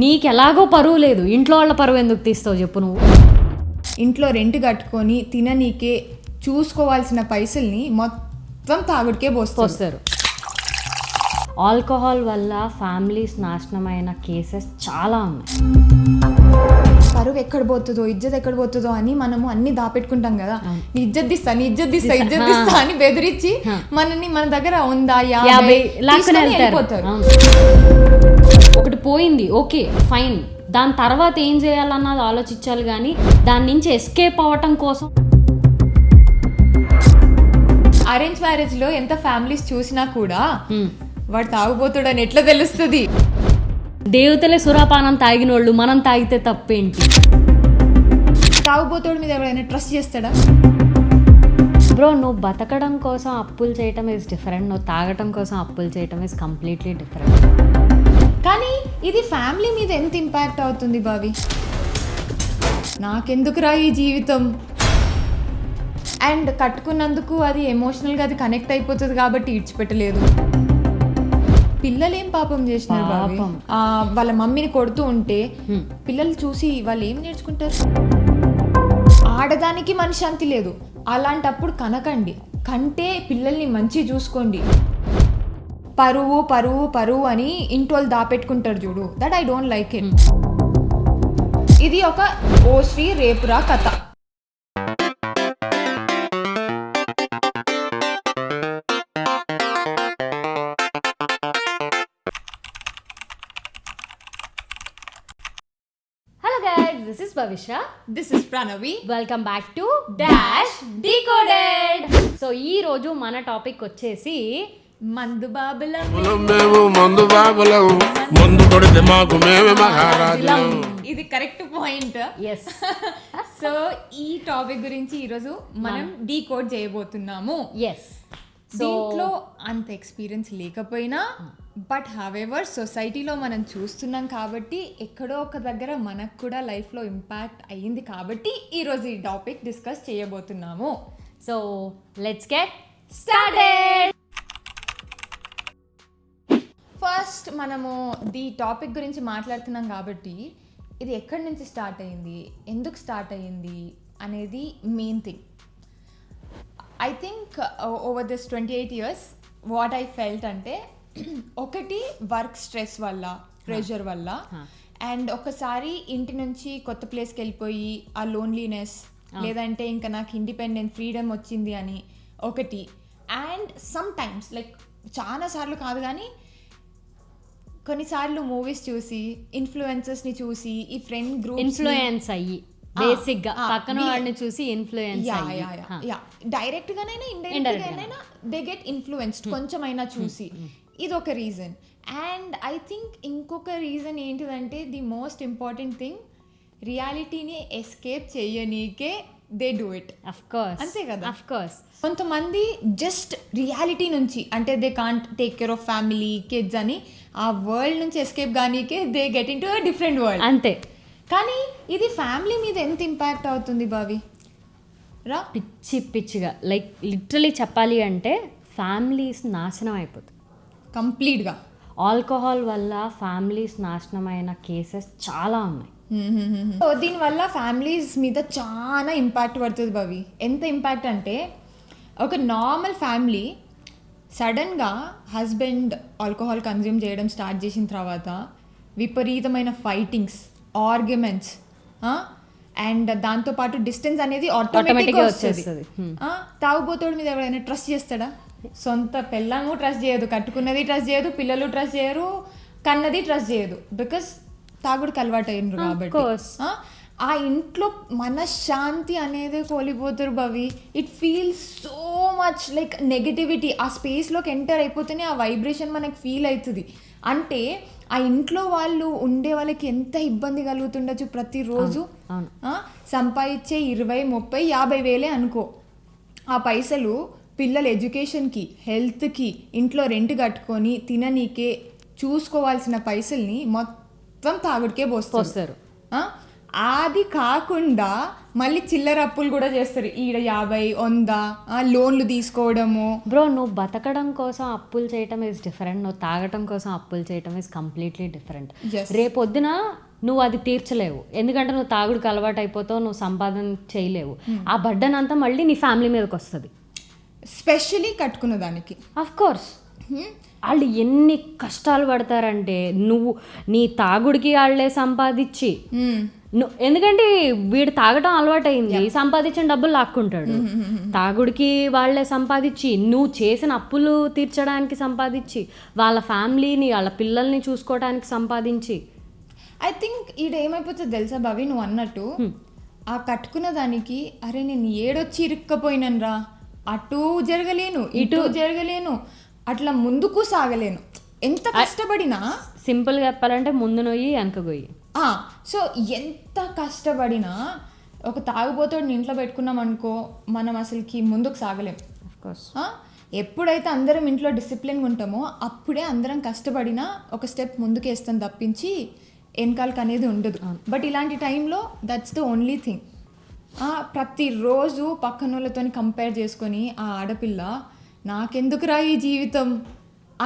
నీకు ఎలాగో పరువు లేదు, ఇంట్లో వాళ్ళ పరువు ఎందుకు తీస్తావు చెప్పు నువ్వు. ఇంట్లో రెంట్ కట్టుకొని తిననీకే చూసుకోవాల్సిన పైసల్ని మొత్తం తాగుడికే పోస్తారు. ఆల్కహాల్ వల్ల ఫ్యామిలీస్ నాశనమైన కేసెస్ చాలా ఉన్నాయి. పరువు ఎక్కడ పోతుందో ఇజ్జత్ ఎక్కడ పోతుందో అని మనము అన్ని దాపెట్టుకుంటాం కదా. నీ ఇజ్జత్ తీస్తా అని బెదిరించి మనని మన దగ్గర ఉందా 50 లాక్కుని వెళ్ళిపోతారు. ఒకటి పోయింది, ఓకే ఫైన్, దాని తర్వాత ఏం చేయాలన్నది ఆలోచించాలి, కానీ దాని నుంచి ఎస్కేప్ అవ్వటం కోసం. అరేంజ్ మ్యారేజ్ లో ఎంత ఫ్యామిలీస్ చూసినా కూడా వాడు తాగుబోతాడని ఎట్లా తెలుస్తుంది? దేవతలే సురాపానం తాగినోళ్ళు మనం తాగితే తప్పేంటి? తాగుబోతాడు మీద ఎవరైనా ట్రస్ట్ చేస్తాడా? బ్రో, నువ్వు బతకడం కోసం అప్పులు చేయటం ఇస్ డిఫరెంట్, నువ్వు తాగటం కోసం అప్పులు చేయటం ఇస్ కంప్లీట్లీ డిఫరెంట్. కానీ ఇది ఫ్యామిలీ మీద ఎంత ఇంపాక్ట్ అవుతుంది భావి? నాకెందుకురా ఈ జీవితం అండ్ కట్టుకున్నందుకు అది ఎమోషనల్గా అది కనెక్ట్ అయిపోతుంది కాబట్టి ఇడ్చిపెట్టలేదు. పిల్లలు ఏం పాపం చేసినారు భావి? వాళ్ళ మమ్మీని కొడుతూ ఉంటే పిల్లలు చూసి వాళ్ళు ఏం నేర్చుకుంటారు? ఆడదానికి మనశ్శాంతి లేదు, అలాంటప్పుడు కనకండి, కంటే పిల్లల్ని మంచి చూసుకోండి. పరువు పరువు పరువు అని ఇంటోళ్ళు దాపెట్టుకుంటారు చూడు, that I don't like it. ఇది ఒక ఓ శ్రీ రేపురా కథ. This is Bhavisha. This is Pranavi. Welcome back to Dash Decoded. So ఈ రోజు మన టాపిక్ వచ్చేసి మందు బాబులం. మేము మందు బాబులం, మందు కొడితే మాకు మేమే మహారాజులం. ఇది కరెక్ట్ పాయింట్. ఎస్. సో ఈ టాపిక్ గురించి ఈరోజు మనం డీకోడ్ చేయబోతున్నాము. ఎస్. దీంట్లో అంత ఎక్స్పీరియన్స్ లేకపోయినా బట్ హవెవర్ సొసైటీలో మనం చూస్తున్నాం కాబట్టి ఎక్కడో ఒక దగ్గర మనకు కూడా లైఫ్లో ఇంపాక్ట్ అయ్యింది కాబట్టి ఈరోజు ఈ టాపిక్ డిస్కస్ చేయబోతున్నాము. So let's get started. First మనము ఈ టాపిక్ గురించి మాట్లాడుతున్నాం కాబట్టి ఇది ఎక్కడి నుంచి స్టార్ట్ అయ్యింది, ఎందుకు స్టార్ట్ అయ్యింది అనేది main thing. I think over this 28 years what I felt అంటే, ఒకటి వర్క్ స్ట్రెస్ వల్ల, ప్రెషర్ వల్ల, అండ్ ఒకసారి ఇంటి నుంచి కొత్త ప్లేస్కి వెళ్ళిపోయి ఆ లోన్లీనెస్, లేదంటే ఇంకా నాకు ఇండిపెండెంట్ ఫ్రీడమ్ వచ్చింది అని ఒకటి. అండ్ సమ్ టైమ్స్ లైక్ చాలా సార్లు కాదు కానీ కొన్నిసార్లు మూవీస్ చూసి, ఇన్ఫ్లుయెన్సర్స్ని చూసి, ఈ ఫ్రెండ్ గ్రూప్ ఇన్ఫ్లుయెన్స్ అయ్యి బేసిక్ గా పక్కన వాడిని చూసి ఇన్ఫ్లుయెన్స్ డైరెక్ట్ గానైనా ఇండైరెక్ట్ గానైనా దే గెట్ ఇన్ఫ్లుయెన్స్డ్ కొంచెమైనా చూసి. ఇది ఒక రీజన్. అండ్ ఐ థింక్ ఇంకొక రీజన్ ఏంటిదంటే, ది మోస్ట్ ఇంపార్టెంట్ థింగ్, రియాలిటీని ఎస్కేప్ చేయనీకే they do it. Of course, అంతే కదా. Of course. కొంతమంది జస్ట్ రియాలిటీ నుంచి, అంటే they can't take care of family, kids అని ఆ వరల్డ్ నుంచి ఎస్కేప్ కానీకే they get in to a different world. అంతే. కానీ ఇది ఫ్యామిలీ మీద ఎంత ఇంపాక్ట్ అవుతుంది భావి రా? పిచ్చిగా లైక్ లిటరలీ చెప్పాలి అంటే ఫ్యామిలీస్ నాశనం అయిపోతుంది కంప్లీట్గా. ఆల్కహాల్ వల్ల ఫ్యామిలీస్ నాశనమైన కేసెస్ చాలా ఉన్నాయి. సో దీనివల్ల ఫ్యామిలీస్ మీద చాలా ఇంపాక్ట్ పడుతుంది భవి. ఎంత ఇంపాక్ట్ అంటే, ఒక నార్మల్ ఫ్యామిలీ సడన్గా హస్బెండ్ ఆల్కహాల్ కన్జ్యూమ్ చేయడం స్టార్ట్ చేసిన తర్వాత విపరీతమైన ఫైటింగ్స్, ఆర్గ్యుమెంట్స్, అండ్ దాంతోపాటు డిస్టెన్స్ అనేది ఆటోమేటిక్గా వచ్చేస్తుంది. తాగుబోతోడి మీద ఎవరైనా ట్రస్ట్ చేస్తాడా? సొంత పిల్లము ట్రస్ట్ చేయదు, కట్టుకున్నది ట్రస్ట్ చేయదు, పిల్లలు ట్రస్ట్ చేయరు, కన్నది ట్రస్ట్ చేయదు, బికాస్ తాగుడికి అలవాటు అయినరు కాబట్టి. ఆ ఇంట్లో మనశ్శాంతి అనేది కోల్పోతారు Bhavi. It feels so much like negativity. ఆ స్పేస్లోకి ఎంటర్ అయిపోతేనే ఆ వైబ్రేషన్ మనకు ఫీల్ అవుతుంది. అంటే ఆ ఇంట్లో వాళ్ళు ఉండే వాళ్ళకి ఎంత ఇబ్బంది కలుగుతుండొచ్చు ప్రతిరోజు. సంపాదించే 20, 30, 50 వేలే అనుకో. ఆ పైసలు పిల్లల ఎడ్యుకేషన్కి, హెల్త్కి, ఇంట్లో రెంట్ కట్టుకొని తిననీకే చూసుకోవాల్సిన పైసల్ని మొత్తం తాగుడికే పోస్తారు. అది కాకుండా మళ్ళీ చిల్లర అప్పులు కూడా చేస్తారు. ఈడ 50, 100 లోన్లు తీసుకోవడము. బ్రో, నువ్వు బతకడం కోసం అప్పులు చేయటం ఇస్ డిఫరెంట్, నువ్వు తాగటం కోసం అప్పులు చేయటం ఇస్ కంప్లీట్లీ డిఫరెంట్. Yes. రేపొద్దున నువ్వు అది తీర్చలేవు, ఎందుకంటే నువ్వు తాగుడికి అలవాటు అయిపోతావు, నువ్వు సంపాదన చేయలేవు. ఆ బర్డన్ అంతా మళ్ళీ నీ ఫ్యామిలీ మీదకి వస్తుంది. స్పెషలీ కట్టుకున్న దానికి. అఫ్ కోర్స్ వాళ్ళు ఎన్ని కష్టాలు పడతారంటే, నువ్వు నీ తాగుడికి వాళ్ళే సంపాదించి, ఎందుకంటే వీడు తాగటం అలవాటైంది, సంపాదించిన డబ్బులు లాక్కుంటాడు. తాగుడికి వాళ్ళే సంపాదించి, నువ్వు చేసిన అప్పులు తీర్చడానికి సంపాదించి, వాళ్ళ ఫ్యామిలీని వాళ్ళ పిల్లల్ని చూసుకోవడానికి సంపాదించి. ఐ థింక్ ఈడ ఏమైపోతుంది తెలుసా భవి, నువ్వు అన్నట్టు ఆ కట్టుకున్న దానికి అరే నేను ఏడొచ్చి ఇరుక్కపోయినను రా, అటు జరగలేను ఇటు జరగలేను, అట్లా ముందుకు సాగలేను. ఎంత కష్టపడినా, సింపుల్గా చెప్పాలంటే ముందు నొయ్యి వెనక గొయ్యి. సో ఎంత కష్టపడినా ఒక తాగుబోతోడిని ఇంట్లో పెట్టుకున్నాం అనుకో, మనం అసలుకి ముందుకు సాగలేం. అఫ్కోర్స్ ఎప్పుడైతే అందరం ఇంట్లో డిసిప్లిన్గా ఉంటామో అప్పుడే అందరం కష్టపడినా ఒక స్టెప్ ముందుకు వేస్తాం తప్పించి వెనకాలకు అనేది ఉండదు. బట్ ఇలాంటి టైంలో దట్స్ ద ఓన్లీ థింగ్. ప్రతిరోజు పక్కన వాళ్ళతో కంపేర్ చేసుకొని ఆ ఆడపిల్ల నాకెందుకురా ఈ జీవితం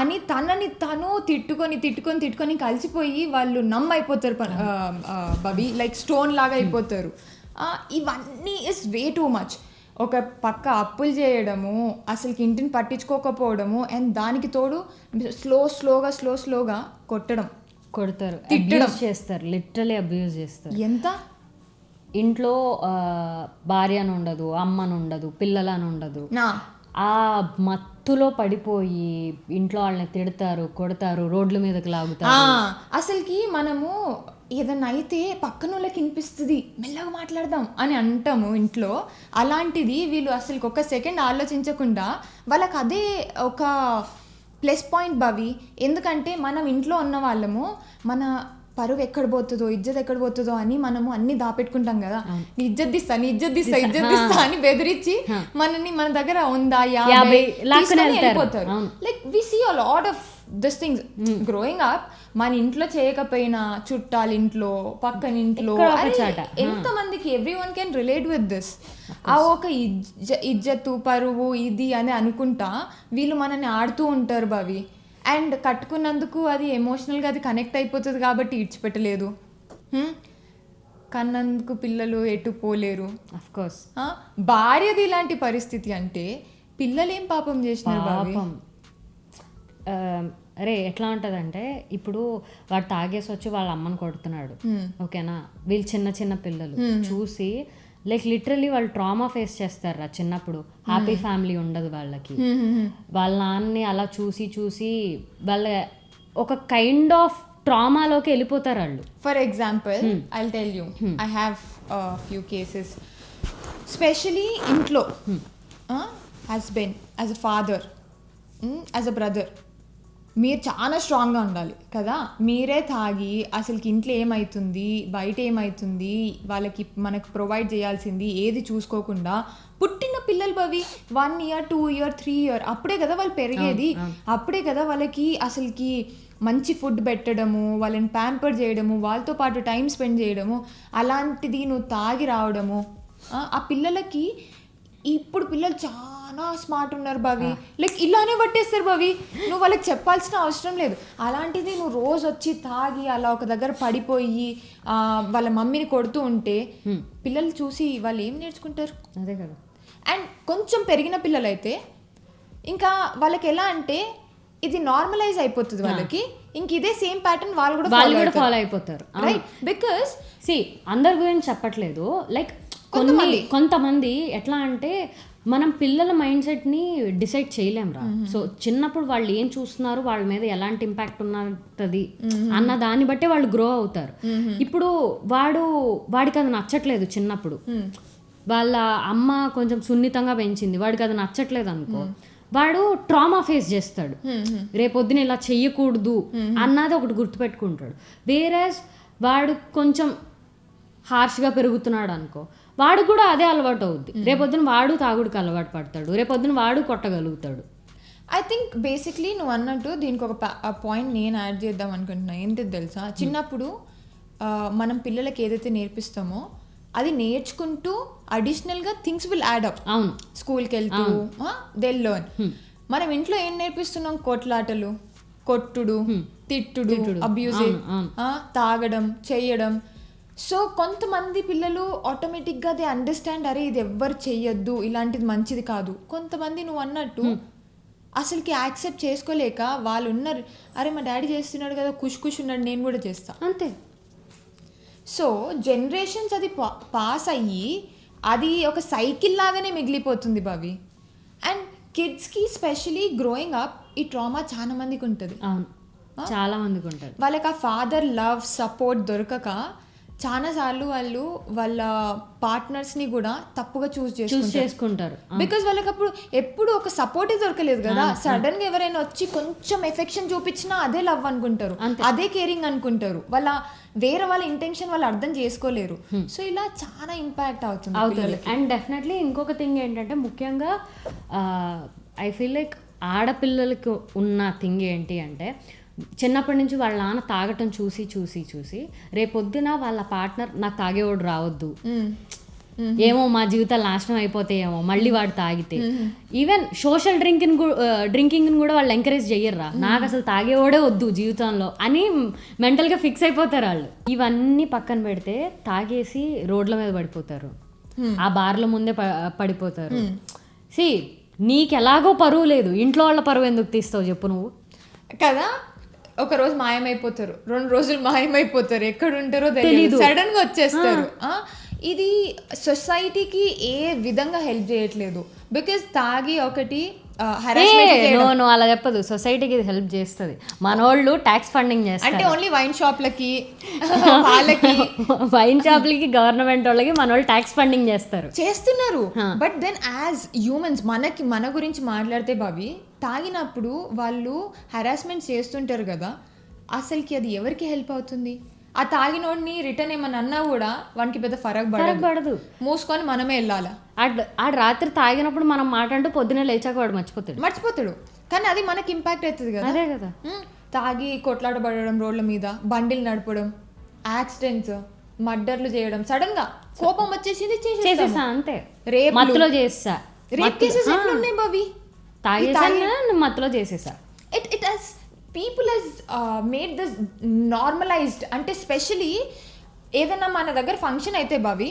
అని తనని తను తిట్టుకొని కలిసిపోయి వాళ్ళు అయిపోతారు బబీ, లైక్ స్టోన్ లాగా అయిపోతారు. ఇవన్నీ ఇస్ వే టూ మచ్. ఒక పక్క అప్పులు చేయడము, అసలుకి ఇంటిని పట్టించుకోకపోవడము, అండ్ దానికి తోడు స్లోగా కొడతారు, తిట్టడం చేస్తారు, లిటరలీ అబ్యూజ్ చేస్తారు. ఎంత ఇంట్లో భార్యను ఉండదు, అమ్మను ఉండదు, పిల్లలను ఉండదు, ఆ మత్తులో పడిపోయి ఇంట్లో వాళ్ళని తిడతారు, కొడతారు, రోడ్ల మీదకి లాగుతారు. అసలుకి మనము ఏదన్నా అయితే పక్కన వాళ్ళకి వినిపిస్తుంది, మెల్లగా మాట్లాడదాం అని అంటాము ఇంట్లో. అలాంటిది వీళ్ళు అసలుకి ఒక సెకండ్ ఆలోచించకుండా వాళ్ళకి అదే ఒక ప్లస్ పాయింట్ భవి. ఎందుకంటే మనం ఇంట్లో ఉన్న వాళ్ళము మన పరువు ఎక్కడ పోతుందో, ఇజ్జత్ ఎక్కడ పోతుందో అని మనము అన్ని దాపెట్టుకుంటాం కదా. నీ ఇజ్జత్ తీస్తా అని బెదిరించి మనని మన దగ్గర 100-50 వెళ్ళిపోతారు. Like we see a lot of this things growing up. మన ఇంట్లో చేయకపోయినా చుట్టాల ఇంట్లో, పక్కన ఇంట్లో, ఎంతమందికి everyone can relate with this. ఆ ఒక ఇజ్జత్ పరువు ఇది అని అనుకుంటా వీళ్ళు మనల్ని ఆడుతూ ఉంటారు భవి. అండ్ కట్టుకున్నందుకు అది ఎమోషనల్గా అది కనెక్ట్ అయిపోతుంది కాబట్టి ఇడ్చిపెట్టలేదు. కన్నందుకు పిల్లలు ఎటు పోలేరు. అఫ్కోర్స్ భార్యది ఇలాంటి పరిస్థితి అంటే పిల్లలు ఏం పాపం చేసినారు పాపం. అరే ఎట్లా ఉంటుందంటే, ఇప్పుడు వాడు తాగేసి వచ్చి వాళ్ళ అమ్మని కొడుతున్నాడు, ఓకేనా, వీళ్ళు చిన్న పిల్లలు చూసి లైక్ లిటరలీ వాళ్ళు ట్రామా ఫేస్ చేస్తారా చిన్నప్పుడు. హ్యాపీ ఫ్యామిలీ ఉండదు వాళ్ళకి. వాళ్ళ నాన్నని అలా చూసి వాళ్ళ ఒక కైండ్ ఆఫ్ ట్రామాలోకి వెళ్ళిపోతారు వాళ్ళు. For example I will tell you, I have few cases. Specially ఇంట్లో husband, as a father, as a brother, మీరు చాలా స్ట్రాంగ్గా ఉండాలి కదా. మీరే తాగి అసలుకి ఇంట్లో ఏమవుతుంది, బయట ఏమవుతుంది, వాళ్ళకి మనకు ప్రొవైడ్ చేయాల్సింది ఏది చూసుకోకుండా పుట్టిన పిల్లలు భవి 1 year 2 year 3 year అప్పుడే కదా వాళ్ళు పెరిగేది. అప్పుడే కదా వాళ్ళకి అసలుకి మంచి ఫుడ్ పెట్టడము, వాళ్ళని ప్యాంపర్ చేయడము, వాళ్ళతో పాటు టైం స్పెండ్ చేయడము. అలాంటిది నువ్వు తాగి రావడము. ఆ పిల్లలకి ఇప్పుడు పిల్లలు చాలా స్మార్ట్ ఉన్నారు భవి, లైక్ ఇలానే పట్టేస్తారు భవి, నువ్వు వాళ్ళకి చెప్పాల్సిన అవసరం లేదు. అలాంటిది నువ్వు రోజు వచ్చి తాగి అలా ఒక దగ్గర పడిపోయి వాళ్ళ మమ్మీని కొడుతూ ఉంటే పిల్లలు చూసి వాళ్ళు ఏం నేర్చుకుంటారు? అదే కదా. అండ్ కొంచెం పెరిగిన పిల్లలైతే ఇంకా వాళ్ళకి ఎలా అంటే ఇది నార్మలైజ్ అయిపోతుంది వాళ్ళకి, ఇంక ఇదే సేమ్ ప్యాటర్న్ వాళ్ళు కూడా ఫాలో అయిపోతారు. రైట్, బికాస్ అందరి గురించి చెప్పట్లేదు, లైక్ కొంతమంది ఎట్లా అంటే మనం పిల్లల మైండ్ సెట్ని డిసైడ్ చేయలేంరా. సో చిన్నప్పుడు వాళ్ళు ఏం చూస్తున్నారు, వాళ్ళ మీద ఎలాంటి ఇంపాక్ట్ ఉన్నది అన్న దాన్ని బట్టే వాళ్ళు గ్రో అవుతారు. ఇప్పుడు వాడికి అది నచ్చట్లేదు చిన్నప్పుడు, వాళ్ళ అమ్మ కొంచెం సున్నితంగా పెంచింది, వాడికి అది నచ్చట్లేదు అనుకో, వాడు ట్రామా ఫేస్ చేస్తాడు. రేపొద్దున ఇలా చెయ్యకూడదు అన్నది ఒకటి గుర్తుపెట్టుకుంటాడు. వేరేస్ వాడు కొంచెం హార్ష్గా పెరుగుతున్నాడు అనుకో, వాడు కూడా అదే అలవాటు అవుద్ది. రేపొద్దున వాడు తాగుడికి అలవాటు పడతాడు, రేపొద్దున వాడు కొట్టగలుగుతాడు. ఐ థింక్ బేసిక్లీ నువ్వు అన్నట్టు దీనికి ఒక పాయింట్ నేను యాడ్ చేద్దాం అనుకుంటున్నా. ఏంటి తెలుసా, చిన్నప్పుడు మనం పిల్లలకి ఏదైతే నేర్పిస్తామో అది నేర్చుకుంటూ అడిషనల్గా థింగ్స్ విల్ యాడ్ అప్. అవును, స్కూల్కి వెళ్తూ దే లెర్న్. మనం ఇంట్లో ఏం నేర్పిస్తున్నాం? కొట్లాటలు, కొట్టుడు, తిట్టుడు, అబ్యూజింగ్, తాగడం, చేయడం. సో కొంతమంది పిల్లలు ఆటోమేటిక్గా దే అండర్స్టాండ్, అరే ఇది ఎవ్వరు చెయ్యొద్దు, ఇలాంటిది మంచిది కాదు. కొంతమంది నువ్వు అన్నట్టు అసలుకి యాక్సెప్ట్ చేసుకోలేక వాళ్ళు ఉన్నారు, అరే మా డాడీ చేస్తున్నాడు కదా, ఖుష్ ఉన్నాడు, నేను కూడా చేస్తా, అంతే. సో జనరేషన్స్ అది పాస్ అయ్యి అది ఒక సైకిల్ లాగానే మిగిలిపోతుంది భవి. అండ్ కిడ్స్కి స్పెషలీ గ్రోయింగ్ అప్ ఈ ట్రామా చాలా మందికి ఉంటుంది. అవును, చాలా మందికి ఉంటుంది. వాళ్ళకి ఆ ఫాదర్ లవ్ సపోర్ట్ దొరకక చాలాసార్లు వాళ్ళు వాళ్ళ పార్ట్నర్స్ని కూడా తప్పుగా చూస్ చేసుకుంటారు. బికాజ్ వాళ్ళకి అప్పుడు ఎప్పుడు ఒక సపోర్టే దొరకలేదు కదా. సడన్గా ఎవరైనా వచ్చి కొంచెం ఎఫెక్షన్ చూపించినా అదే లవ్ అనుకుంటారు, అదే కేరింగ్ అనుకుంటారు. వేరే వాళ్ళ ఇంటెన్షన్ వాళ్ళు అర్థం చేసుకోలేరు. సో ఇలా చాలా ఇంపాక్ట్ అవుతుంది. అండ్ డెఫినెట్లీ ఇంకొక థింగ్ ఏంటంటే, ముఖ్యంగా ఐ ఫీల్ లైక్ ఆడపిల్లలకి ఉన్న థింగ్ ఏంటి అంటే, చిన్నప్పటి నుంచి వాళ్ళ నాన్న తాగటం చూసి రేపొద్దున వాళ్ళ పార్ట్నర్ నాకు తాగేవాడు రావద్దు, ఏమో మా జీవితాలు నాశనం అయిపోతాయేమో మళ్ళీ వాడు తాగితే. ఈవెన్ సోషల్ డ్రింకింగ్ కూడా వాళ్ళు ఎంకరేజ్ చెయ్యర్రా, నాకు అసలు తాగేవాడే వద్దు జీవితంలో అని మెంటల్గా ఫిక్స్ అయిపోతారు వాళ్ళు. ఇవన్నీ పక్కన పెడితే తాగేసి రోడ్ల మీద పడిపోతారు, ఆ బార్ల ముందే పడిపోతారు. సి నీకు ఎలాగో పరువు లేదు, ఇంట్లో వాళ్ళ పరువు ఎందుకు తీస్తావు చెప్పు నువ్వు కదా. ఒక రోజు మాయమైపోతారు, 2 రోజులు మాయమైపోతారు, ఎక్కడ ఉంటారో తెలియదు, సడన్ గా వచ్చేస్తారు. ఇది సొసైటీకి ఏ విధంగా హెల్ప్ చేయట్లేదు. బికాజ్ తాగి ఒకటి అలా చెప్పదు, సొసైటీకి ఇది హెల్ప్ చేస్తుంది. మనోళ్ళు ట్యాక్స్ ఫండింగ్ చేస్తారు, అంటే ఓన్లీ వైన్ షాప్లకి వాళ్ళకి వైన్ షాప్లకి గవర్నమెంట్ వాళ్ళకి మనోళ్ళు ట్యాక్స్ ఫండింగ్ చేస్తున్నారు. బట్ దెన్ యాజ్ హ్యూమన్స్ మన గురించి మాట్లాడితే భవి, తాగినప్పుడు వాళ్ళు హెరాస్మెంట్ చేస్తుంటారు కదా, అసలుకి అది ఎవరికి హెల్ప్ అవుతుంది? ఆ తాగినోడిని రిటర్న్ ఏమన్నా అన్నా కూడా వానికి పెద్ద ఫరక్ పడదు, మూసుకొని మనమే వెళ్ళాలా. ఆడు రాత్రి తాగినప్పుడు మనం మాట్లాడుతూ పొద్దునే లేచాక వాడు మర్చిపోతాడు, కానీ అది మనకి ఇంపాక్ట్ అవుతుంది కదా. అదే కదా, తాగి కొట్లాడబడడం, రోడ్ల మీద బండిలు నడపడం, యాక్సిడెంట్స్, మర్డర్లు చేయడం, సడన్ గా కోపం వచ్చేసింది చేసేసా, అంతే. రేప్ మత్తులో చేసా, రేప్ కేసెస్ ఎట్లున్నాయి భవి, తాగేసా మత్తులో చేసేసా. It has people has made this normalized. అంటే స్పెషలీ ఏదైనా మన దగ్గర ఫంక్షన్ అయితే భవి,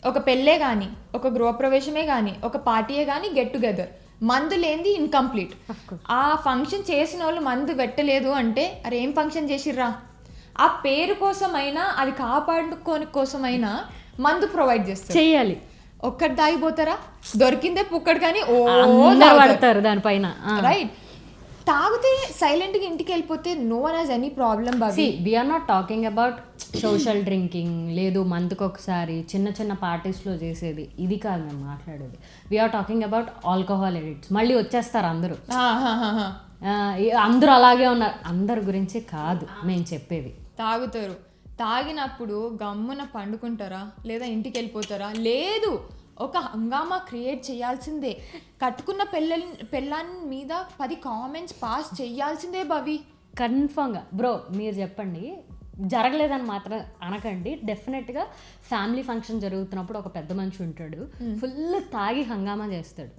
ఒక పెళ్ళే కానీ, ఒక గృహప్రవేశమే కానీ, ఒక పార్టీయే కానీ, గెట్ టుగెదర్, మందు లేనిది ఇన్కంప్లీట్. ఆ ఫంక్షన్ చేసిన వాళ్ళు మందు పెట్టలేదు అంటే, అరే ఏం ఫంక్షన్ చేసిర్రా, ఆ పేరు కోసమైనా అది కాపాడుకోని కోసమైనా మందు ప్రొవైడ్ చేయాలి. ఒక్కటి తాగిపోతారా, దొరికిందే పుక్కడు కానీ పడతారు దానిపైన, రైట్. తాగితే సైలెంట్గా ఇంటికి వెళ్ళిపోతే no one has any problem. We're not talking about social drinking, లేదు మంత్కి ఒకసారి చిన్న పార్టీస్లో చేసేది, ఇది కాదు మేము మాట్లాడేది. We're talking about alcohol addicts. మళ్ళీ వచ్చేస్తారు అందరూ అలాగే ఉన్నారు, అందరి గురించి కాదు మేము చెప్పేది. తాగుతారు, తాగినప్పుడు గమ్మున పండుకుంటారా లేదా ఇంటికి వెళ్ళిపోతారా? లేదు, ఒక హంగామా క్రియేట్ చేయాల్సిందే. కట్టుకున్న పెళ్ళాన్ని మీద 10 కామెంట్స్ పాస్ చేయాల్సిందే భవి, కన్ఫర్మ్గా. బ్రో మీరు చెప్పండి, జరగలేదని మాత్రం అనకండి. డెఫినెట్గా ఫ్యామిలీ ఫంక్షన్ జరుగుతున్నప్పుడు ఒక పెద్ద మనిషి ఉంటాడు, ఫుల్ తాగి హంగామా చేస్తాడు.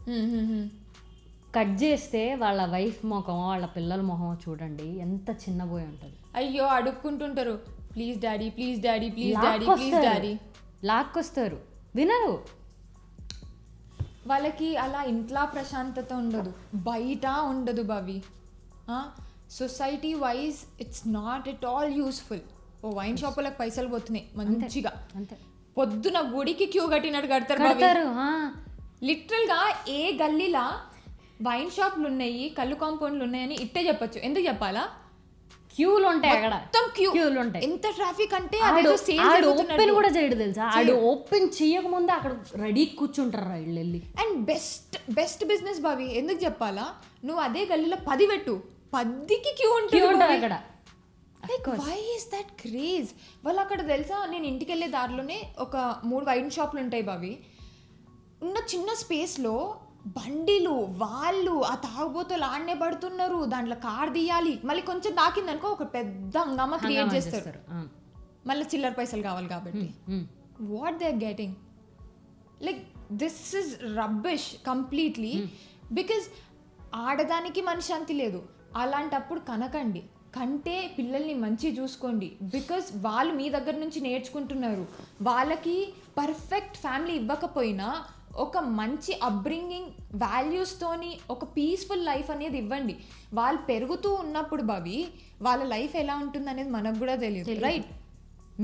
కట్ చేస్తే వాళ్ళ వైఫ్ మొహం, వాళ్ళ పిల్లల మొహం చూడండి ఎంత చిన్నబోయి ఉంటుంది. అయ్యో అడుక్కుంటుంటారు, please daddy, please daddy, please daddy, please daddy, లాక్కొస్తారు, వినరు. వాళ్ళకి అలా ఇంట్లో ప్రశాంతత ఉండదు, బయట ఉండదు Bhavi. Society wise it's not at all useful. ఓ వైన్ షాపులకు పైసలు పోతున్నాయి మంచిగా, పొద్దున గుడికి క్యూ కట్టినట్టు కడతారు. లిటరల్గా ఏ గల్లీలా వైన్ షాప్లు ఉన్నాయి, కళ్ళు కాంపౌండ్లు ఉన్నాయని ఇట్టే చెప్పొచ్చు. ఎందుకు చెప్పాలా? క్యూలు ఉంటాయి, అక్కడ క్యూలు ఉంటాయి. ఎంత ట్రాఫిక్ అంటే ఓపెన్ కూడా చేయడు తెలుసా, ఆడు ఓపెన్ చేయకముందే అక్కడ రెడీ కూర్చుంటారు వీళ్ళు వెళ్ళి. అండ్ బెస్ట్ బిజినెస్ బావి. ఎందుకు చెప్పాలా, నువ్వు అదే గల్లీలో 10 పెట్టు, 10కి క్యూ ఉంటుంది అక్కడ. Like why is that craze? వాళ్ళు అక్కడ తెలుసా, నేను ఇంటికి వెళ్ళే దారిలోనే ఒక 3 వైన్ షాపులు ఉంటాయి బావి. ఉన్న చిన్న స్పేస్లో బండిలు, వాళ్ళు ఆ తాగుబోతులు ఆడనే పడుతున్నారు, దాంట్లో కార్ తీయాలి, మళ్ళీ కొంచెం తాకిందనుకో ఒక పెద్ద హంగామా క్రియేట్ చేస్తారు. మళ్ళీ చిల్లర పైసలు కావాలి కాబట్టి what they are getting like this is rubbish completely because ఆడదానికి మనశ్శాంతి లేదు. అలాంటప్పుడు కనకండి, కంటే పిల్లల్ని మంచి చూసుకోండి. బికాజ్ వాళ్ళు మీ దగ్గర నుంచి నేర్చుకుంటున్నారు. వాళ్ళకి పర్ఫెక్ట్ ఫ్యామిలీ ఇవ్వకపోయినా ఒక మంచి అప్బ్రింగింగ్ వాల్యూస్తోని ఒక పీస్ఫుల్ లైఫ్ అనేది ఇవ్వండి. వాళ్ళు పెరుగుతూ ఉన్నప్పుడు భవి వాళ్ళ లైఫ్ ఎలా ఉంటుంది అనేది మనకు కూడా తెలియదు, రైట్?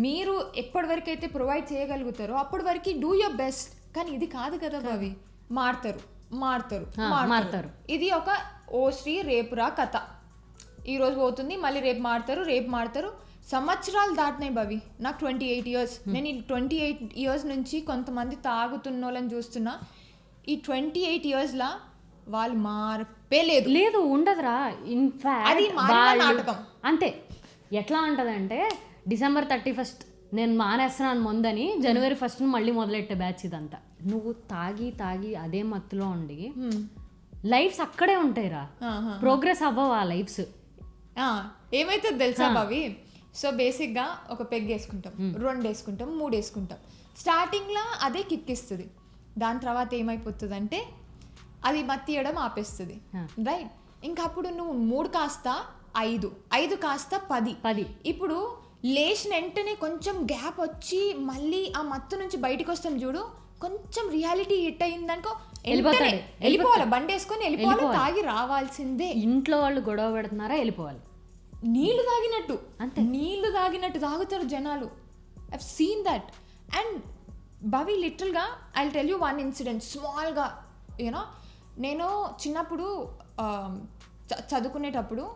మీరు ఎప్పటి వరకు అయితే ప్రొవైడ్ చేయగలుగుతారో అప్పటి వరకు డూ యువర్ బెస్ట్. కానీ ఇది కాదు కదా భవి, మారుతారు. ఇది ఒక ఓ శ్రీ రేపురా కథ. ఈరోజు పోతుంది, మళ్ళీ రేపు మారుతారు. సంవత్సరాలు దాటినాయి భవి. నాకు 28 years. నేను ఈ 28 years నుంచి కొంతమంది తాగుతున్న వాళ్ళని చూస్తున్నా. ఈ 28 yearsలా వాళ్ళు మార్పే లేదు ఉండదురా. అది నాటకం అంతే. ఎట్లా ఉంటదంటే December 31st నేను మానేస్తున్నాను ముందని January 1st మళ్ళీ మొదలెట్టే బ్యాచ్ ఇదంతా. నువ్వు తాగి అదే మత్తులో ఉండి లైఫ్స్ అక్కడే ఉంటాయిరా, ప్రోగ్రెస్ అవ్వవు ఆ లైఫ్స్. ఏమైతే తెలుసా భవి, సో బేసిక్గా ఒక పెగ్ వేసుకుంటాం, 2 వేసుకుంటాం, 3 వేసుకుంటాం. స్టార్టింగ్లో అదే కిక్ ఇస్తుంది. దాని తర్వాత ఏమైపోతుంది అంటే అది మత్తియడం ఆపేస్తుంది, రైట్? ఇంకా అప్పుడు నువ్వు 3 కాస్త 5 కాస్త 10. ఇప్పుడు లేచిన వెంటనే కొంచెం గ్యాప్ వచ్చి మళ్ళీ ఆ మత్తు నుంచి బయటకు వస్తాం చూడు, కొంచెం రియాలిటీ హిట్ అయిందనుకో వెళ్ళిపోవాలి, బండి వేసుకొని వెళ్ళిపోవాలి, తాగి రావాల్సిందే. ఇంట్లో వాళ్ళు గొడవ పెడుతున్నారా, వెళ్ళిపోవాలి. నీళ్లు తాగినట్టు తాగుతారు జనాలు. I've seen that. And Bhavi లిటరల్గా I will tell you one incident స్మాల్గా. యూనో నేను చిన్నప్పుడు చదువుకునేటప్పుడు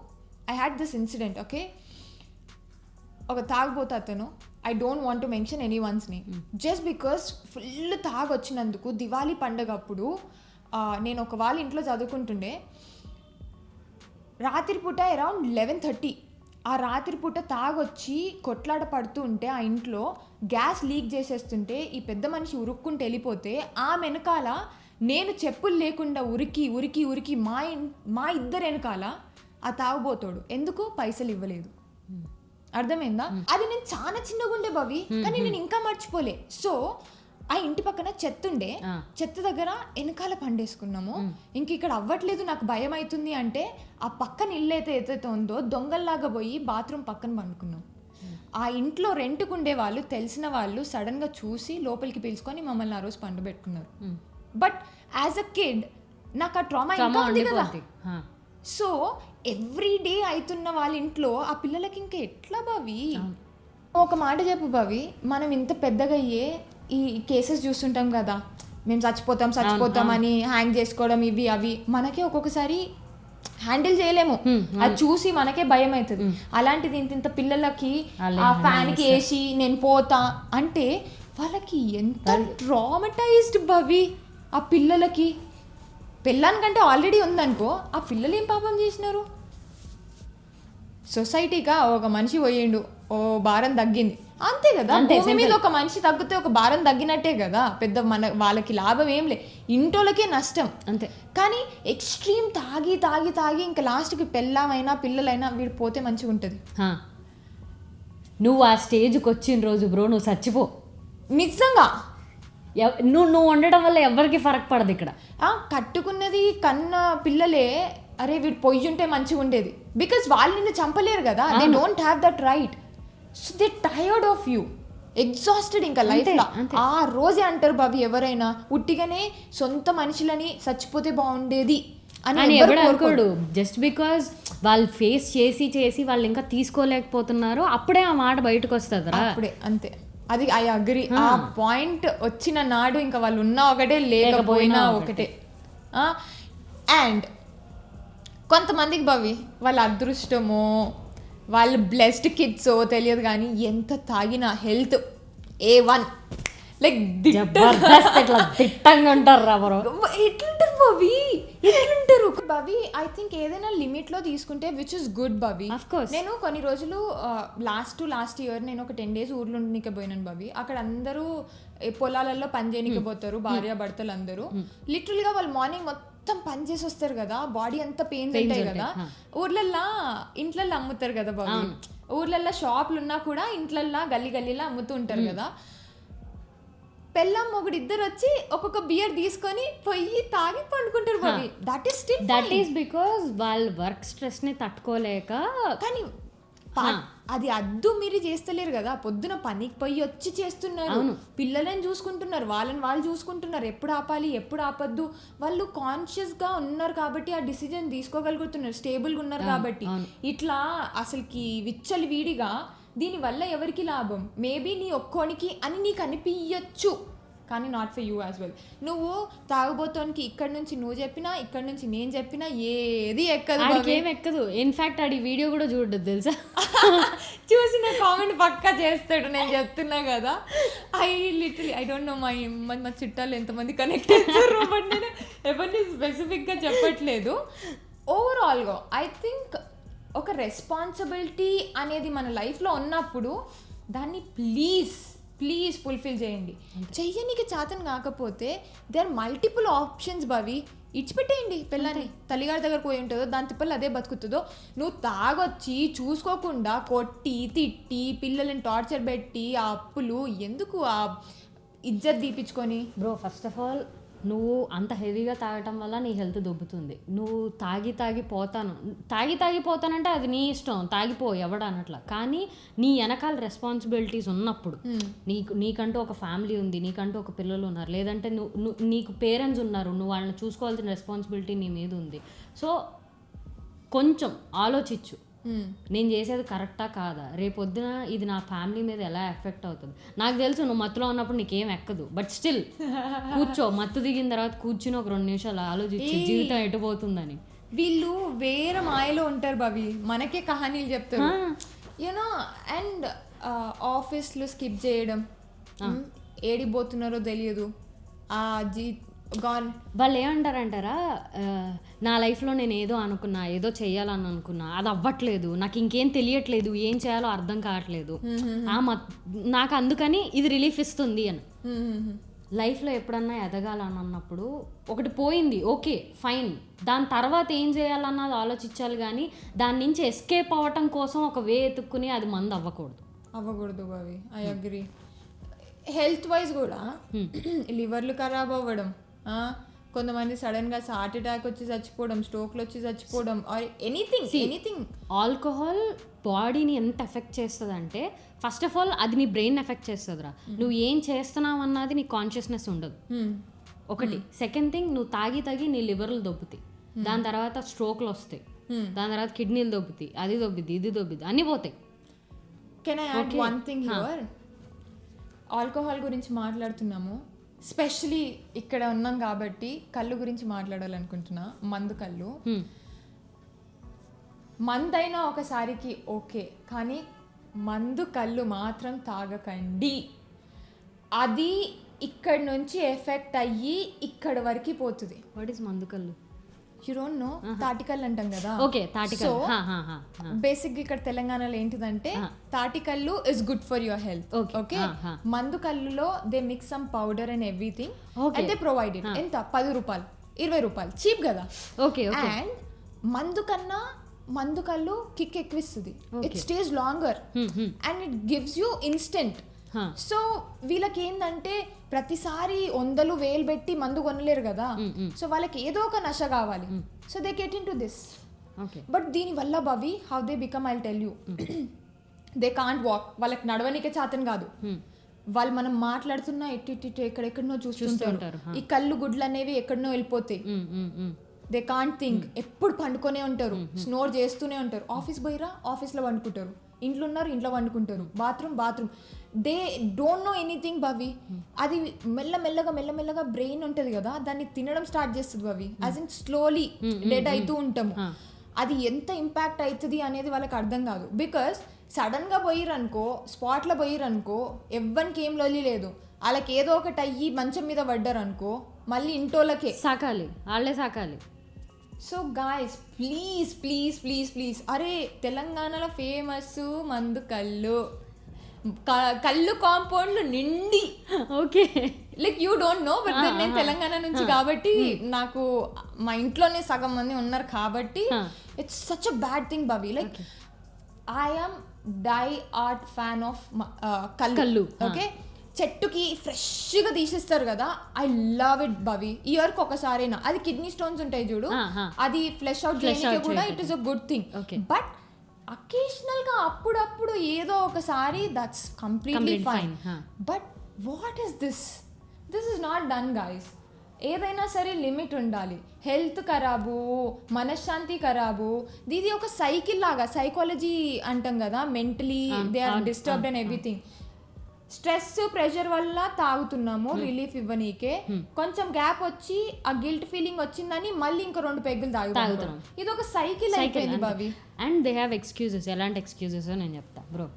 I had this incident. Okay, ఒక తాగుబోతు అతను, I don't want to mention any one's name, just because full తాగొచ్చినందుకు దివాళీ పండుగ అప్పుడు నేను ఒక వాళ్ళ ఇంట్లో చదువుకుంటుండే. రాత్రిపూట అరౌండ్ 11:30 ఆ రాత్రిపూట తాగొచ్చి కొట్లాట పడుతూ ఉంటే ఆ ఇంట్లో గ్యాస్ లీక్ చేసేస్తుంటే ఈ పెద్ద మనిషి ఉరుక్కుంటూ వెళ్ళిపోతే ఆ వెనకాల నేను చెప్పులు లేకుండా ఉరికి మా ఇద్దరు వెనకాల ఆ తాగుబోతాడు. ఎందుకు? పైసలు ఇవ్వలేదు. అర్థమైందా? అది నేను చాలా చిన్నగా ఉండే భవి, కానీ నేను ఇంకా మర్చిపోలే. సో ఆ ఇంటి పక్కన చెత్త ఉండే, చెత్త దగ్గర వెనకాల పండేసుకున్నాము. ఇంక ఇక్కడ అవ్వట్లేదు, నాకు భయం అవుతుంది అంటే ఆ పక్కన ఇల్లు ఏదైతే ఉందో దొంగల్లాగా పోయి బాత్రూమ్ పక్కన పండుకున్నాం. ఆ ఇంట్లో రెంట్కుండే వాళ్ళు తెలిసిన వాళ్ళు సడన్గా చూసి లోపలికి పిలుచుకొని మమ్మల్ని ఆ రోజు పండు పెట్టుకున్నారు. బట్ యాజ్ అ కిడ్ నాకు ఆ ట్రామా ఇంకా ఉంది కదా. సో ఎవ్రీ డే అవుతున్న వాళ్ళ ఇంట్లో ఆ పిల్లలకి ఇంకా ఎట్లా భవి? ఒక మాట చెప్పు భవి, మనం ఇంత పెద్దగా అయ్యే ఈ కేసెస్ చూస్తుంటాం కదా, మేము చచ్చిపోతాం అని హ్యాంగ్ చేసుకోవడం ఇవి అవి, మనకే ఒక్కొక్కసారి హ్యాండిల్ చేయలేము. అది చూసి మనకే భయం అవుతుంది. అలాంటిది ఇంత పిల్లలకి ఆ ఫ్యాన్కి వేసి నేను పోతా అంటే వాళ్ళకి ఎంత ట్రామటైజ్డ్ భవి. ఆ పిల్లలకి పెళ్ళానికంటే ఆల్రెడీ ఉందనుకో, ఆ పిల్లలు ఏం పాపం చేసినారు? సొసైటీగా ఒక మనిషి పోయిండు, ఓ భారం తగ్గింది, అంతే కదా. భూమి మీద ఒక మనిషి తగ్గితే ఒక భారం తగ్గినట్టే కదా. పెద్ద వాళ్ళకి లాభం ఏం లే, ఇంటోళ్ళకే నష్టం అంతే. కానీ ఎక్స్ట్రీమ్ తాగి ఇంకా లాస్ట్కి పెళ్ళామైనా పిల్లలైనా వీడు పోతే మంచిగా ఉంటుంది. నువ్వు ఆ స్టేజ్కి వచ్చిన రోజు బ్రో నువ్వు చచ్చిపో నిజంగా. నువ్వు ఉండడం వల్ల ఎవరికి ఫరక్ పడదు ఇక్కడ. కట్టుకున్నది కన్న పిల్లలే అరే వీడు పొయ్యి ఉంటే మంచిగా ఉండేది, బికాస్ వాళ్ళు నిన్ను చంపలేరు కదా. They don't have that right. So they tired of you, exhausted ఇంకా లైఫ్లో. ఆ రోజే అంటారు బాబు ఎవరైనా ఉట్టిగానే సొంత మనుషులని చచ్చిపోతే బాగుండేది అని ఎవరు అనుకోడు. జస్ట్ బికాజ్ వాళ్ళు ఫేస్ చేసి వాళ్ళు ఇంకా తీసుకోలేకపోతున్నారు, అప్పుడే ఆ మాట బయటకు వస్తుంది అప్పుడే. అంతే, అది ఐ అగ్రీ. ఆ పాయింట్ వచ్చిన నాడు ఇంకా వాళ్ళు ఉన్నా ఒకటే లేకపోయినా ఒకటే. అండ్ కొంతమందికి భవి వాళ్ళ అదృష్టమో వాళ్ళు బ్లెస్డ్ కిడ్సో తెలియదు కానీ ఎంత తాగిన హెల్త్ A1 లైక్ తిట్టంగా ఉంటారు రా బ్రో. ఎట్లుంటారు భవి, ఎట్లుంటారు భవి? ఐ థింక్ ఏదైనా లిమిట్లో తీసుకుంటే విచ్ ఇస్ గుడ్ భవి. నేను కొన్ని రోజులు లాస్ట్ ఇయర్ నేను ఒక 10 days ఊర్లో ఉండడానికి పోయినాను భవి. అక్కడ అందరూ పొలాలలో పని చేయడానికి పోతారు, భార్య భర్తలు అందరూ. లిటరల్గా వాళ్ళు మార్నింగ్ మొత్తం పని చేసి వస్తారు కదా, బాడీ అంతా పెయిన్స్ ఉంటాయి కదా. ఊర్లల్లో ఇంట్లల్లో అమ్ముతారు కదా బాబు, ఊర్లల్లో షాపులు ఉన్నా కూడా ఇంట్లల్లో గల్లీలో అమ్ముతూ ఉంటారు కదా. పెళ్ళాం మొగుడు ఇద్దరు వచ్చి ఒక్కొక్క బియర్ తీసుకొని పొయ్యి తాగి పండుకుంటారు బాబీ. దట్ ఈస్ బికాస్ వాళ్ళ వర్క్ స్ట్రెస్ ని తట్టుకోలేక. కానీ అది అద్దు మీరు చేస్తలేరు కదా, పొద్దున పనికి పోయి వచ్చి చేస్తున్నారు, పిల్లలని చూసుకుంటున్నారు, వాళ్ళని వాళ్ళు చూసుకుంటున్నారు, ఎప్పుడు ఆపాలి ఎప్పుడు ఆపద్దు వాళ్ళు కాన్షియస్ గా ఉన్నారు కాబట్టి ఆ డిసిజన్ తీసుకోగలుగుతున్నారు, స్టేబుల్గా ఉన్నారు కాబట్టి. ఇట్లా అసలుకి విచ్చలి వీడిగా దీనివల్ల ఎవరికి లాభం? మేబీ నీ ఒక్కోనికి అని నీకు అనిపించచ్చు, కానీ not for you as well. నువ్వు తాగుబోతానికి ఇక్కడ నుంచి నువ్వు చెప్పినా ఇక్కడ నుంచి నేను చెప్పినా ఏది ఎక్కదు. ఇన్ఫాక్ట్ ఆడి వీడియో కూడా చూడదు తెలుసా. చూసిన కామెంట్ పక్కా చేస్తాడు, నేను చెప్తున్నా కదా. ఐ డోంట్ నో మా చుట్టాలు ఎంతమంది కనెక్ట్ అవుతారు, బట్ నేను ఎవరిని స్పెసిఫిక్గా చెప్పట్లేదు. ఓవరాల్గా ఐ థింక్ ఒక రెస్పాన్సిబిలిటీ అనేది మన లైఫ్లో ఉన్నప్పుడు దాన్ని ప్లీజ్ ఫుల్ఫిల్ చేయండి. చెయ్యనికి చేతన్ కాకపోతే దే ఆర్ మల్టిపుల్ ఆప్షన్స్ భవి. ఇచ్చిపెట్టేయండి పిల్లని, తల్లిగారి దగ్గర పోయి ఉంటుందో దాని తిప్పలు అదే బతుకుతుందో. నువ్వు తాగొచ్చి చూసుకోకుండా కొట్టి తిట్టి పిల్లల్ని టార్చర్ పెట్టి ఆ అప్పులు ఎందుకు, ఆ ఇజ్జత్ తీపించుకొని. బ్రో ఫస్ట్ ఆఫ్ ఆల్ నువ్వు అంత హెవీగా తాగటం వల్ల నీ హెల్త్ దొబ్బుతుంది. నువ్వు తాగి పోతానంటే అది నీ ఇష్టం, తాగిపో ఎవడు అనట్లా. కానీ నీ వెనకాల రెస్పాన్సిబిలిటీస్ ఉన్నప్పుడు, నీకంటూ ఒక ఫ్యామిలీ ఉంది, నీకంటూ ఒక పిల్లలు ఉన్నారు, లేదంటే నీకు పేరెంట్స్ ఉన్నారు, నువ్వు వాళ్ళని చూసుకోవాల్సిన రెస్పాన్సిబిలిటీ నీ మీద ఉంది. సో కొంచెం ఆలోచించు, నేను చేసేది కరెక్టా కాదా, రేపొద్దున ఇది నా ఫ్యామిలీ మీద ఎలా ఎఫెక్ట్ అవుతుంది. నాకు తెలుసు నువ్వు మత్తులో ఉన్నప్పుడు నీకేం ఎక్కదు, బట్ స్టిల్ కూర్చో, మత్తు దిగిన తర్వాత కూర్చుని ఒక 2 నిమిషాలు ఆలోచించి జీవితం ఎటుపోతుందని. వీళ్ళు వేరే మాయలో ఉంటారు బాబీ, మనకే కహానీలు చెప్తారు యూనో. అండ్ ఆఫీస్లో స్కిప్ చేయడం, ఏడిపోతున్నారో తెలియదు, వాళ్ళు ఏమంటారంటారా, నా లైఫ్లో నేను ఏదో అనుకున్నా, ఏదో చెయ్యాలని అనుకున్నా, అది అవ్వట్లేదు, నాకు ఇంకేం తెలియట్లేదు, ఏం చేయాలో అర్థం కావట్లేదు, నాకు అందుకని ఇది రిలీఫ్ ఇస్తుంది అని. లైఫ్లో ఎప్పుడన్నా ఎదగాలని అన్నప్పుడు ఒకటి పోయింది, ఓకే ఫైన్, దాని తర్వాత ఏం చేయాలన్నది ఆలోచించాలి. కానీ దాని నుంచి ఎస్కేప్ అవ్వటం కోసం ఒక వే ఎత్తుక్కుని అది మందు అవ్వకూడదు బావి. I agree. హెల్త్ వైజ్ కూడా లివర్లు ఖరాబ్ అవ్వడం, కొంతమంది సడన్గా హార్ట్ అటాక్ వచ్చి చచ్చిపోవడం, స్ట్రోక్లు వచ్చి చచ్చిపోవడం, ఆర్ ఎనీథింగ్. ఆల్కహాల్ బాడీని ఎంత ఎఫెక్ట్ చేస్తుంది అంటే, ఫస్ట్ ఆఫ్ ఆల్ అది నీ బ్రెయిన్ ఎఫెక్ట్ చేస్తుందిరా. నువ్వు ఏం చేస్తున్నావు అన్నది నీ కాన్షియస్నెస్ ఉండదు ఒకటి. సెకండ్ థింగ్, నువ్వు తాగి నీ లివర్లు దొబ్బుతాయి, దాని తర్వాత స్ట్రోక్లు వస్తాయి, దాని తర్వాత కిడ్నీలు దొబ్బుతాయి, అది దొబ్బిద్ది ఇది దొబ్బిద్ది అన్నీ పోతాయి. Can I add one thing here? Alcohol గురించి మాట్లాడుతున్నాము, స్పెషలీ ఇక్కడ ఉన్నాం కాబట్టి కళ్ళు గురించి మాట్లాడాలనుకుంటున్నా. మందు కళ్ళు, మందైనా ఒకసారికి ఓకే, కానీ మందు కళ్ళు మాత్రం తాగకండి. అది ఇక్కడ నుంచి ఎఫెక్ట్ అయ్యి ఇక్కడ వరకు పోతుంది. వాట్ ఈస్ మందు కళ్ళు? You don't know? తాటికల్లు అంటాం కదా. ఓకే, తాటికల్లు. బేసిక్ ఇక్కడ తెలంగాణలో ఏంటిదంటే తాటికల్లు is good for your health. Okay, మందు కల్లులో they mix some powder and everything and they provide it. ఎంత? 10 రూపాయలు 20 రూపాయలు, చీప్ కదా. ఓకే. అండ్ మందు కల్లు కిక్ ఎక్కువిస్తుంది, it stays longer and it gives you instant. So వీళ్ళకి ఏంటంటే ప్రతిసారి 100,000 పెట్టి మందు కొనలేరు కదా, సో వాళ్ళకి ఏదో ఒక నశ కావాలి, so they get in to this. But దీనివల్ల Bhavi how they become, I'll tell you, they can't walk. వాళ్ళకి నడవనికే చేతన్ కాదు, వాళ్ళు మనం మాట్లాడుతున్నా ఇటు ఎక్కడెక్కడనో చూస్తుంటారు, ఈ కళ్ళు గుడ్లు అనేవి ఎక్కడనో వెళ్ళిపోతాయి. దే కాంట్ థింక్, ఎప్పుడు పండుకొనే ఉంటారు, స్నోర్ చేస్తూనే ఉంటారు. ఆఫీస్ పోయిరా, ఆఫీస్లో వండుకుంటారు, ఇంట్లో ఉన్నారు, ఇంట్లో వండుకుంటారు, bathroom. They don't know anything Bhavi. అది మెల్లమెల్లగా బ్రెయిన్ ఉంటుంది కదా, దాన్ని తినడం స్టార్ట్ చేస్తుంది Bhavi, as in slowly dead అవుతూ ఉంటాము. అది ఎంత ఇంపాక్ట్ అవుతుంది అనేది వాళ్ళకి అర్థం కాదు. బికాస్ సడన్గా పోయిరనుకో, స్పాట్లో పోయిరనుకో, ఎవ్వరికి ఏం లొల్లి లేదు, వాళ్ళకి ఏదో ఒకటి అయ్యి మంచం మీద పడ్డారు అనుకో, మళ్ళీ ఇంటోళ్ళకే వాళ్ళే సాకాలి. సో గాయస్ ప్లీజ్, అరే తెలంగాణలో ఫేమస్ మందు కళ్ళు కాంపౌండ్లు నిండి. Okay, like you don't know, but నేను తెలంగాణ నుంచి కాబట్టి నాకు మా ఇంట్లోనే సగం మంది ఉన్నారు కాబట్టి it's such a bad thing Bobby. Like die hard fan of కల్లు. కల్లు. ఓకే, చెట్టుకి ఫ్రెష్గా తీసేస్తారు కదా, ఐ లవ్ ఇట్ భవి. ఇయర్కి ఒకసారైనా, అది కిడ్నీ స్టోన్స్ ఉంటాయి చూడు, అది ఫ్లెష్ అవుట్ చేయడానికి కూడా it is a good thing. But occasional గా అప్పుడప్పుడు ఏదో ఒకసారి that's completely fine. But what is this is not done guys. ఏదైనా సరే లిమిట్ ఉండాలి. హెల్త్ ఖరాబు, మనశ్శాంతి ఖరాబు, ఇది ఒక సైకిల్ లాగా. సైకాలజీ అంటాం కదా, mentally they are disturbed and everything. Stress pressure వల్ల తాగుతున్నాము రిలీఫ్ ఇవ్వనీకే, కొంచెం గ్యాప్ వచ్చి ఆ గిల్ట్ ఫీలింగ్ వచ్చిందని మళ్ళీ ఇంకో 2 పెగ్గులు తాగుతున్నాం. ఇది ఒక సైకిల్ అయిపోయింది బావి. And they have excuses. ఎలాంటి ఎక్స్క్యూజెస్ నేను చెప్తా బ్రో.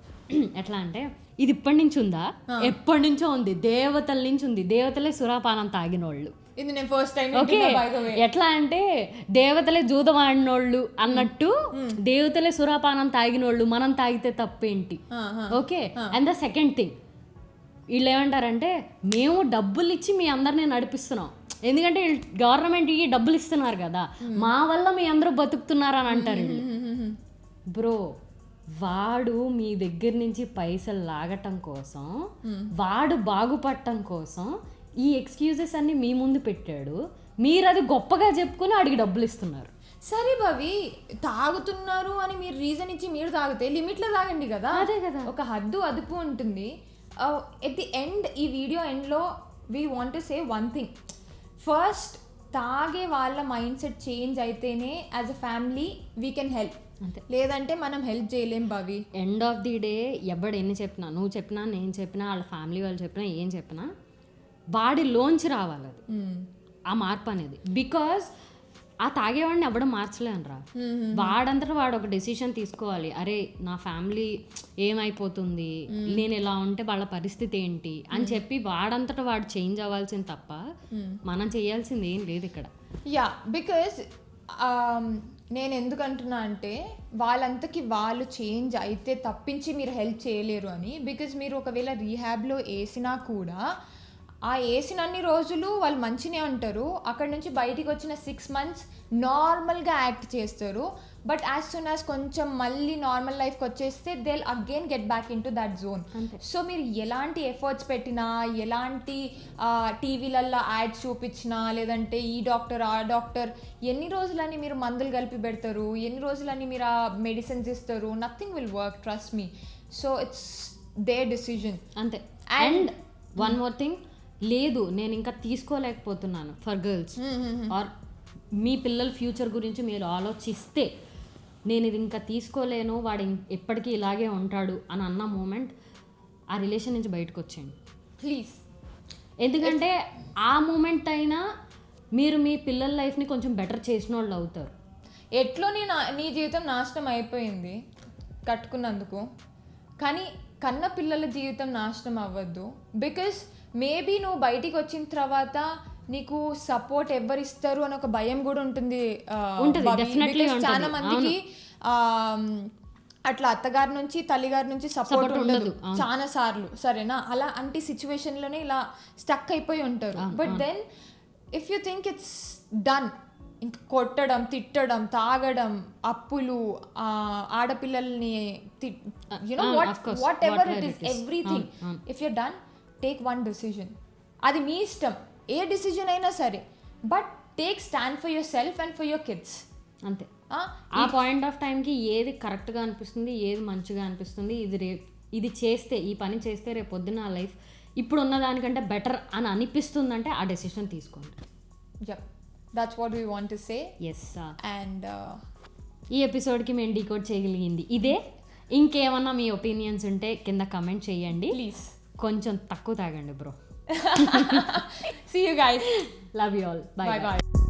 ఎట్లా అంటే ఇది ఇప్పటి నుంచి ఉందా, ఎప్పటి నుంచో ఉంది, దేవతల నుంచి ఉంది. దేవతలే సురాపానం తాగినోళ్ళు. ఇది నేను ఫస్ట్ టైం. ఓకే, ఎట్లా అంటే దేవతలే జూదం ఆడినోళ్ళు అన్నట్టు దేవతలే సురాపానం తాగినోళ్ళు, మనం తాగితే తప్పేంటి? Okay. And the second thing, వీళ్ళు ఏమంటారంటే మేము డబ్బులు ఇచ్చి మీ అందరినీ నడిపిస్తున్నాం, ఎందుకంటే గవర్నమెంట్కి డబ్బులు ఇస్తున్నారు కదా, మా వల్ల మీ అందరూ బతుకుతున్నారు అని అంటారు. బ్రో, వాడు మీ దగ్గర నుంచి పైసలు లాగటం కోసం, వాడు బాగుపడటం కోసం ఈ ఎక్స్క్యూజెస్ అన్ని మీ ముందు పెట్టాడు. మీరు అది గొప్పగా చెప్పుకొని వాడికి డబ్బులు ఇస్తున్నారు. సరే భవి, తాగుతున్నారు అని మీరు రీజన్ ఇచ్చి మీరు తాగితే లిమిట్లో తాగండి కదా. అదే కదా, ఒక హద్దు అదుపు ఉంటుంది. ఎట్ ది ఎండ్, ఈ వీడియో ఎండ్లో we want to say one thing. First, తాగే వాళ్ళ మైండ్ సెట్ చేంజ్ అయితేనే as a family we can help, లేదంటే మనం హెల్ప్ చేయలేం భవి. ఎండ్ ఆఫ్ ది డే ఎవడు ఎన్ని చెప్పినా, నువ్వు చెప్పినా, నేను చెప్పినా, వాళ్ళ ఫ్యామిలీ వాళ్ళు చెప్పినా, ఏం చెప్పినా వాడిలోంచి రావాలి అది, ఆ మార్పు అనేది. బికాజ్ ఆ తాగేవాడిని ఎవడం మార్చలేనురా. వాడంతటా వాడు ఒక డెసిషన్ తీసుకోవాలి. అరే నా ఫ్యామిలీ ఏమైపోతుంది, నేను ఇలా ఉంటే వాళ్ళ పరిస్థితి ఏంటి అని చెప్పి వాడంతటా వాడు చేంజ్ అవ్వాల్సింది తప్ప మనం చేయాల్సింది ఏం లేదు ఇక్కడ. యా, బికాజ్ నేను ఎందుకంటున్నా అంటే వాళ్ళంతకి వాళ్ళు చేంజ్ అయితే తప్పించి మీరు హెల్ప్ చేయలేరు అని. బికాజ్ మీరు ఒకవేళ రీహాబ్లో వేసినా కూడా ఆ వేసినన్ని రోజులు వాళ్ళు మంచినే ఉంటారు, అక్కడ నుంచి బయటికి వచ్చిన 6 months నార్మల్గా యాక్ట్ చేస్తారు. బట్ యాజ్ సూన్ యాజ్ కొంచెం మళ్ళీ నార్మల్ లైఫ్కి వచ్చేస్తే they will again get back in to that zone. So మీరు ఎలాంటి ఎఫర్ట్స్ పెట్టినా, ఎలాంటి టీవీలల్లో యాడ్స్ చూపించినా, లేదంటే ఈ డాక్టర్ ఆ డాక్టర్, ఎన్ని రోజులని మీరు మందులు కలిపి పెడతారు, ఎన్ని రోజులని మీరు ఆ మెడిసిన్స్ ఇస్తారు, nothing will work, trust me. So it's their decision అంతే. అండ్ వన్ మోర్ థింగ్, లేదు నేను ఇంకా తీసుకోలేకపోతున్నాను ఫర్ గర్ల్స్ ఆర్ మీ పిల్లల ఫ్యూచర్ గురించి మీరు ఆలోచిస్తే, నేను ఇది ఇంకా తీసుకోలేను, వాడు ఎప్పటికీ ఇలాగే ఉంటాడు అని అన్న మూమెంట్ ఆ రిలేషన్ నుంచి బయటకు వచ్చేయండి ప్లీజ్. ఎందుకంటే ఆ మూమెంట్ అయినా మీరు మీ పిల్లల లైఫ్ని కొంచెం బెటర్ చేసిన వాళ్ళు అవుతారు. ఎట్లో నీ జీవితం నాశనం అయిపోయింది కట్టుకున్నందుకు, కానీ కన్న పిల్లల జీవితం నాశనం అవ్వద్దు. బికాస్ మేబీ నువ్వు బయటికి వచ్చిన తర్వాత నీకు సపోర్ట్ ఎవరు ఇస్తారు అని ఒక భయం కూడా ఉంటుంది. చాలా మందికి అట్లా అత్తగారి నుంచి తల్లిగారి నుంచి సపోర్ట్ ఉండదు చాలా సార్లు, సరేనా? అలా అంటే సిచ్యువేషన్లోనే ఇలా స్టక్ అయిపోయి ఉంటారు. But then if you think it's done, ఇంకా కొట్టడం, తిట్టడం, తాగడం, అప్పులు, ఆడపిల్లల్ని whatever it is, everything, if you done, take one decision. అది మీ ఇష్టం, ఏ డెసిజన్ అయినా సరే, but take stand for yourself and for your kids. అంతే. ఆ పాయింట్ ఆఫ్ టైంకి ఏది కరెక్ట్గా అనిపిస్తుంది, ఏది మంచిగా అనిపిస్తుంది, ఇది చేస్తే, ఈ పని చేస్తే రేపు పొద్దున్న ఆ లైఫ్ ఇప్పుడు ఉన్న దానికంటే బెటర్ అని అనిపిస్తుందంటే ఆ డెసిషన్ తీసుకోండి. That's what we want to say. Yes. And ఈ ఎపిసోడ్కి మేము డీకోడ్ చేయగలిగింది ఇదే. ఇంకేమన్నా మీ ఒపీనియన్స్ ఉంటే కింద కమెంట్ చేయండి ప్లీజ్. కొంచెం తక్కువ తాగండి bro. See you guys. Love you all. Bye bye.